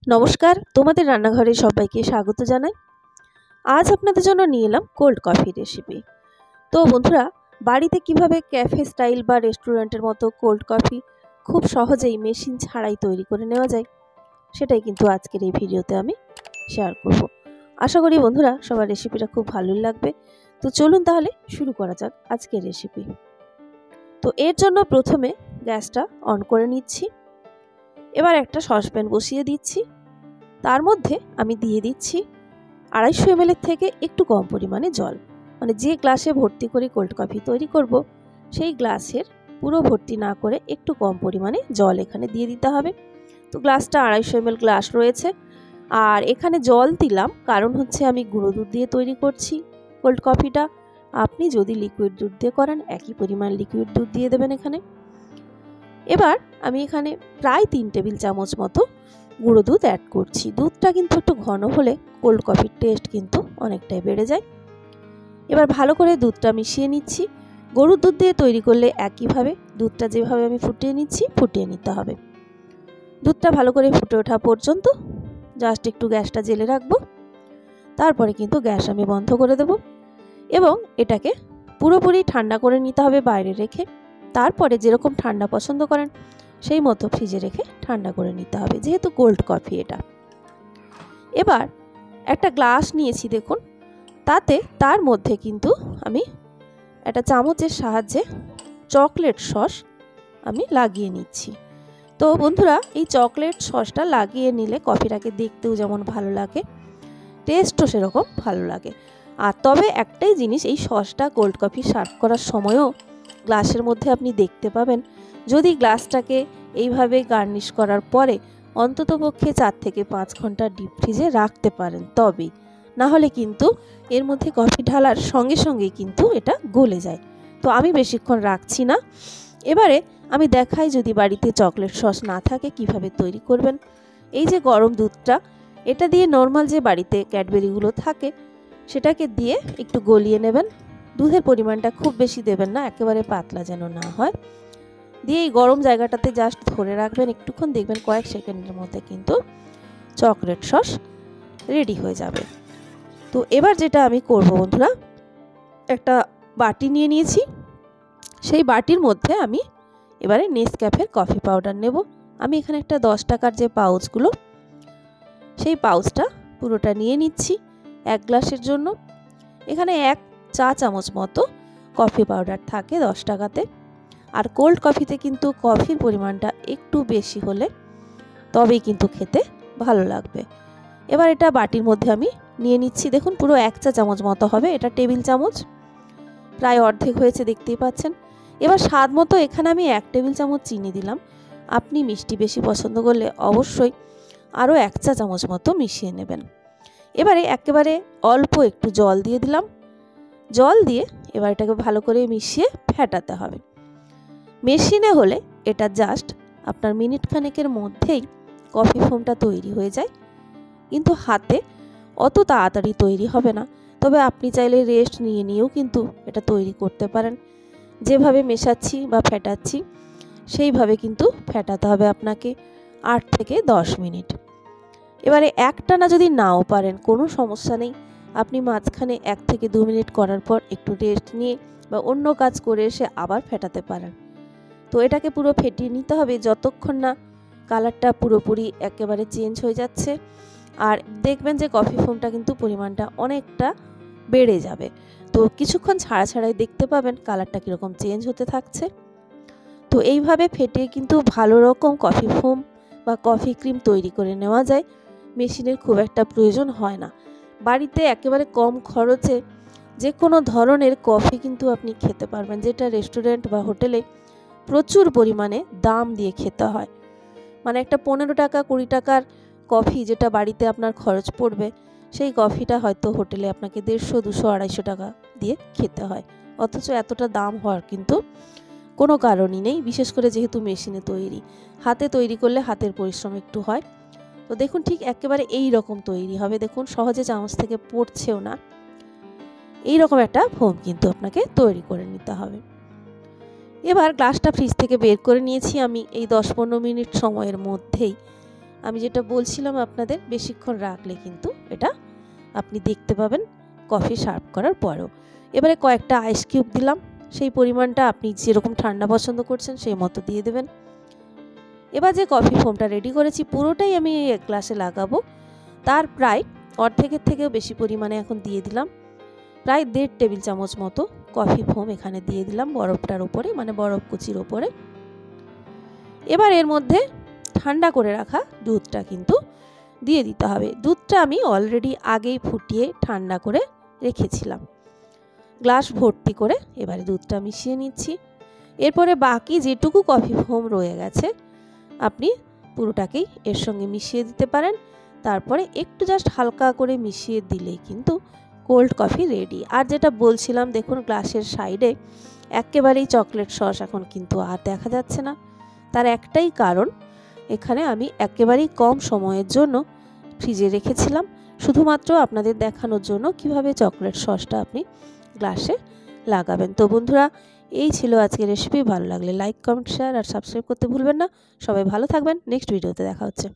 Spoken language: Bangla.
নমস্কার, তোমাদের রান্নাঘরে সবাইকে স্বাগত জানাই। আজ আপনাদের জন্য নিয়ে এলাম কোল্ড কফি রেসিপি। তো বন্ধুরা, বাড়িতে কিভাবে ক্যাফে স্টাইল বা রেস্টুরেন্টের মতো কোল্ড কফি খুব সহজেই মেশিন ছাড়াই তৈরি করে নেওয়া যায়, সেটাই কিন্তু আজকের এই ভিডিওতে আমি শেয়ার করব। আশা করি বন্ধুরা সবার রেসিপিটা খুব ভালোই লাগবে। তো চলুন তাহলে শুরু করা যাক আজকের রেসিপি। তো এর জন্য প্রথমে গ্যাসটা অন করে নিচ্ছি। এবার একটা সসপ্যান বসিয়ে দিচ্ছি। তার মধ্যে আমি দিয়ে দিচ্ছি 250 ml থেকে একটু কম পরিমাণে জল। মানে যে গ্লাসে ভর্তি করে কোল্ড কফি তৈরি করব, সেই গ্লাসের পুরো ভর্তি না করে একটু কম পরিমাণে জল এখানে দিয়ে দিতে হবে। তো গ্লাসটা 250 ml গ্লাস রয়েছে। আর এখানে জল দিলাম কারণ হচ্ছে আমি গুঁড়ো দুধ দিয়ে তৈরি করছি কোল্ড কফিটা। আপনি যদি লিকুইড দুধ দিয়ে করেন, একই পরিমাণ লিকুইড দুধ দিয়ে দেবেন এখানে। এবার আমি এখানে প্রায় 3 টেবিল চামচ মতো গুঁড়ো দুধ অ্যাড করছি। দুধটা কিন্তু একটু ঘন হলে কোল্ড কফির টেস্ট কিন্তু অনেকটাই বেড়ে যায়। এবার ভালো করে দুধটা মিশিয়ে নিচ্ছি। গরুর দুধ দিয়ে তৈরি করলে একইভাবে দুধটা যেভাবে আমি ফুটিয়ে নিচ্ছি ফুটিয়ে নিতে হবে। দুধটা ভালো করে ফুটে ওঠা পর্যন্ত জাস্ট একটু গ্যাসটা জেলে রাখবো। তারপরে কিন্তু গ্যাস আমি বন্ধ করে দেব এবং এটাকে পুরোপুরি ঠান্ডা করে নিতে হবে বাইরে রেখে। তারপরে যেরকম ঠান্ডা পছন্দ করেন সেই মতো ফ্রিজে রেখে ঠান্ডা করে নিতে হবে, যেহেতু কোল্ড কফি এটা। এবার একটা গ্লাস নিয়েছি দেখুন, তার মধ্যে কিন্তু আমি একটা চামচের সাহায্যে চকলেট সস আমি লাগিয়ে নিচ্ছি। তো বন্ধুরা, এই চকলেট সসটা লাগিয়ে নিলে কফিটাকে দেখতেও যেমন ভালো লাগে, টেস্টও সেরকম ভালো লাগে। আর তবে একটাই জিনিস, এই সসটা কোল্ড কফি সার্ভ করার সময়ও গ্লাসের মধ্যে আপনি দেখতে পাবেন। যদি গ্লাসটাকে এইভাবে গার্নিশ করার পরে অন্ততপক্ষে 4 থেকে 5 ঘন্টা ডিপ ফ্রিজে রাখতে পারেন তবেই, না হলে কিন্তু এর মধ্যে কফি ঢালার সঙ্গে সঙ্গেই কিন্তু এটা গলে যায়। তো আমি বেশিক্ষণ রাখছি না। এবারে আমি দেখাই, যদি বাড়িতে চকলেট সস না থাকে কিভাবে তৈরি করবেন। এই যে গরম দুধটা, এটা দিয়ে নর্মাল যে বাড়িতে ক্যাডবেরিগুলো থাকে সেটাকে দিয়ে একটু গলিয়ে নেবেন। দুধের পরিমাণটা খুব বেশি দেবেন না, একেবারে পাতলা যেন না হয়। দিয়ে এই গরম জায়গাটাতে জাস্ট ধরে রাখবেন একটুক্ষণ, দেখবেন কয়েক সেকেন্ডের মধ্যে কিন্তু চকলেট সস রেডি হয়ে যাবে। তো এবার যেটা আমি করব বন্ধুরা, একটা বাটি নিয়ে নিয়েছি। সেই বাটির মধ্যে আমি এবারে নেসক্যাফের কফি পাউডার নেব। আমি এখানে একটা 10 টাকার যে পাউচগুলো, সেই পাউচটা পুরোটা নিয়ে নিচ্ছি 1 গ্লাসের জন্য। এখানে 1 চা চামচ মতো কফি পাউডার থাকে 10 টাকাতে। আর কোল্ড কফিতে কিন্তু কফির পরিমাণটা একটু বেশি হলে তবেই কিন্তু খেতে ভালো লাগবে। এবার এটা বাটির মধ্যে আমি নিয়ে নিচ্ছি। দেখুন পুরো 1 চা চামচ মতো হবে, এটা টেবিল চামচ, প্রায় অর্ধেক হয়েছে দেখতেই পাচ্ছেন। এবার স্বাদ মতো এখানে আমি 1 টেবিল চামচ চিনি দিলাম। আপনি মিষ্টি বেশি পছন্দ করলে অবশ্যই আরও 1 চা চামচ মতো মিশিয়ে নেবেন। এবারে একেবারে অল্প একটু জল দিয়ে দিলাম। জল দিয়ে এবার এটাকে ভালো করে মিশিয়ে ফেটাতে হবে। মেশিনে হলে এটা জাস্ট আপনার মিনিট খানেকের মধ্যেই কফি ফোমটা তৈরি হয়ে যায়, কিন্তু হাতে অত তাড়াতাড়ি তৈরি হবে না। তবে আপনি চাইলে রেস্ট নিয়েও কিন্তু এটা তৈরি করতে পারেন। যেভাবে মেশাচ্ছি বা ফেটাচ্ছি সেইভাবে কিন্তু ফেটাতে হবে আপনাকে 8 থেকে 10 মিনিট। এবারে একটানা যদি নাও পারেন কোনো সমস্যা নেই, আপনি মাঝখানে 1 থেকে 2 মিনিট করার পর একটু রেস্ট নিয়ে বা অন্য কাজ করে এসে আবার ফেটাতে পারেন। তো এটাকে পুরো ফেটিয়ে নিতে হবে যতক্ষণ না কালারটা পুরোপুরি একেবারে চেঞ্জ হয়ে যাচ্ছে। আর দেখবেন যে কফি ফোমটা কিন্তু পরিমাণটা অনেকটা বেড়ে যাবে। তো কিছুক্ষণ ছাড়া ছাড়াই দেখতে পাবেন কালারটা কীরকম চেঞ্জ হতে থাকছে। তো এইভাবে ফেটিয়ে কিন্তু ভালো রকম কফি ফোম বা কফি ক্রিম তৈরি করে নেওয়া যায়। মেশিনের খুব একটা প্রয়োজন হয় না। বাড়িতে একেবারে কম খরচে যে কোনো ধরনের কফি কিন্তু আপনি খেতে পারবেন, যেটা রেস্টুরেন্ট বা হোটেলে প্রচুর পরিমাণে দাম দিয়ে খেতে হয়। মানে একটা 15 টাকা 20 টাকার কফি যেটা বাড়িতে আপনার খরচ পড়বে, সেই কফিটা হয়তো হোটেলে আপনাকে 150, 200, 250 টাকা দিয়ে খেতে হয়। অথচ এতটা দাম হওয়ার কিন্তু কোনো কারণই নেই, বিশেষ করে যেহেতু মেশিনে তৈরি। হাতে তৈরি করলে হাতের পরিশ্রম একটু হয়। তো দেখুন ঠিক একেবারে এই রকম তৈরি হবে। দেখুন সহজে চামচ থেকে পড়ছেও না। এই রকম একটা ফোম কিন্তু আপনাকে তৈরি করে নিতে হবে। এবার গ্লাসটা ফ্রিজ থেকে বের করে নিয়েছি আমি। এই 10-15 মিনিট সময়ের মধ্যেই আমি যেটা বলছিলাম আপনাদের, বেশিক্ষণ রাখলে কিন্তু এটা আপনি দেখতে পাবেন কফি সার্ভ করার পরেও। এবারে কয়েকটা আইস কিউব দিলাম, সেই পরিমাণটা আপনি যেরকম ঠান্ডা পছন্দ করছেন সেই মতো দিয়ে দেবেন। এবার যে কফি ফোমটা রেডি করেছি পুরোটাই আমি এই এক গ্লাসে লাগাবো। তার প্রায় অর্ধেকের থেকেও বেশি পরিমাণে এখন দিয়ে দিলাম, প্রায় 1.5 টেবিল চামচ মতো কফি ফোম এখানে দিয়ে দিলাম বরফটার উপরে, মানে বরফ কুচির ওপরে। এবার এর মধ্যে ঠান্ডা করে রাখা দুধটা কিন্তু দিয়ে দিতে হবে। দুধটা আমি অলরেডি আগেই ফুটিয়ে ঠান্ডা করে রেখেছিলাম। গ্লাস ভর্তি করে এবারে দুধটা মিশিয়ে নিচ্ছি। এরপরে বাকি যেটুকু কফি ফোম রয়ে গেছে আপনি পুরোটাকেই এর সঙ্গে মিশিয়ে দিতে পারেন। তারপরে একটু জাস্ট হালকা করে মিশিয়ে দিলেই কিন্তু কোল্ড কফি রেডি। আর যেটা বলছিলাম, দেখুন গ্লাসের সাইডে একেবারেই চকলেট সস এখন কিন্তু আর দেখা যাচ্ছে না। তার একটাই কারণ, এখানে আমি একেবারেই কম সময়ের জন্য ফ্রিজে রেখেছিলাম, শুধুমাত্র আপনাদের দেখানোর জন্য কিভাবে চকলেট সসটা আপনি গ্লাসে লাগাবেন। তো বন্ধুরা, এই ছিল আজকের রেসিপি। ভালো লাগলে লাইক, কমেন্ট, শেয়ার আর সাবস্ক্রাইব করতে ভুলবেন না। সবাই ভালো থাকবেন। নেক্সট ভিডিওতে দেখা হচ্ছে।